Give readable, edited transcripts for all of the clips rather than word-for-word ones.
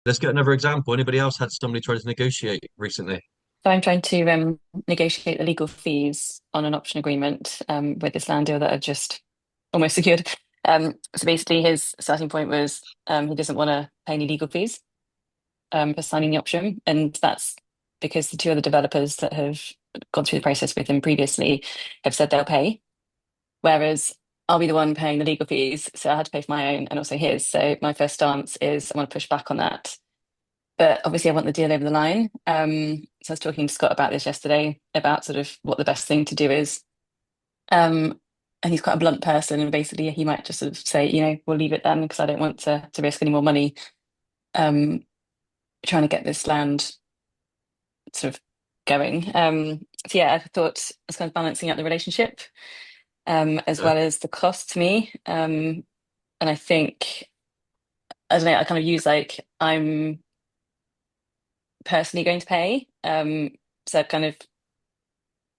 let's get another example. Anybody else had somebody try to negotiate recently? So I'm trying to negotiate the legal fees on an option agreement with this land deal that I've just almost secured. So basically, his starting point was he doesn't want to pay any legal fees for signing the option, and that's because the two other developers that have gone through the process with him previously have said they'll pay, whereas I'll be the one paying the legal fees, so I had to pay for my own and also his. So my first stance is I want to push back on that, but obviously I want the deal over the line. So I was talking to Scott about this yesterday about sort of what the best thing to do is. Um, and he's quite a blunt person, and basically he might just sort of say, we'll leave it then because I don't want to risk any more money um, trying to get this land sort of going. So yeah, I thought I was kind of balancing out the relationship as Okay. well as the cost to me. And I think I don't know, I kind of use like I'm personally going to pay. So I kind of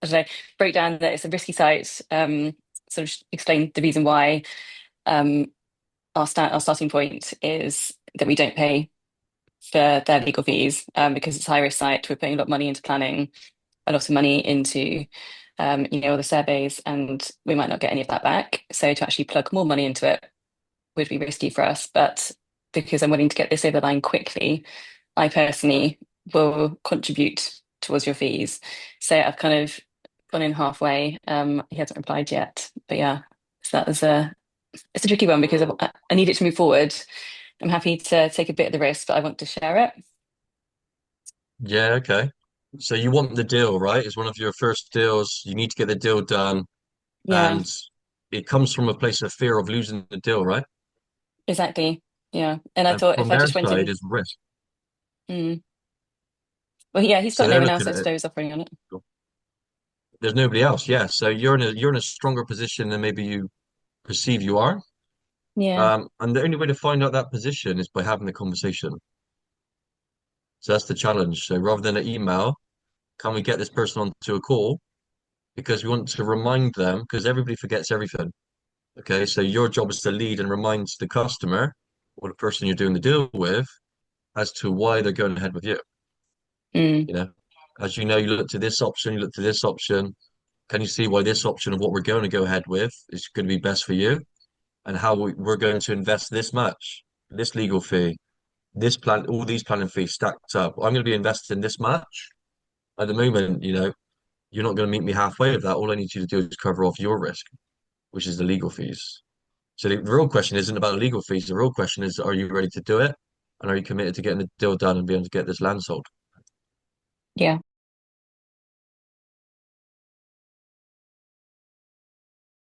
I don't know, broke down that it's a risky site, sort of explained the reason why um, our starting point is that we don't pay for their legal fees because it's a high risk site. We're putting a lot of money into planning, a lot of money into all the surveys, and we might not get any of that back. So to actually plug more money into it would be risky for us. But because I'm willing to get this over the line quickly, I personally will contribute towards your fees. So I've kind of gone in halfway. He hasn't replied yet, but yeah, so that was a it's a tricky one because I need it to move forward. I'm happy to take a bit of the risk, but I want to share it. Yeah, okay. So you want the deal, right? It's one of your first deals. You need to get the deal done, Yeah, and it comes from a place of fear of losing the deal, right? exactly. Yeah, and I And thought from if I their just went side in, is risk. mm, well, yeah, he's So got no they're one else, looking I at it. suppose, offering on it. There's nobody else. Yeah. So you're in a stronger position than maybe you perceive you are. Yeah, And the only way to find out that position is by having the conversation. So that's the challenge. So rather than an email, can we get this person onto a call? Because we want to remind them, because everybody forgets everything. Okay. So your job is to lead and remind the customer or the person you're doing the deal with as to why they're going ahead with you. mm, You know, as you know, you look to this option, you look to this option. Can you see why this option of what we're going to go ahead with is going to be best for you? And how we're going to invest this much, this legal fee, this plan, all these planning fees stacked up. I'm going to be investing this much. At the moment, you're not going to meet me halfway with that. All I need you to do is cover off your risk, which is the legal fees. So the real question isn't about the legal fees. The real question is, are you ready to do it? And are you committed to getting the deal done and being able to get this land sold? yeah.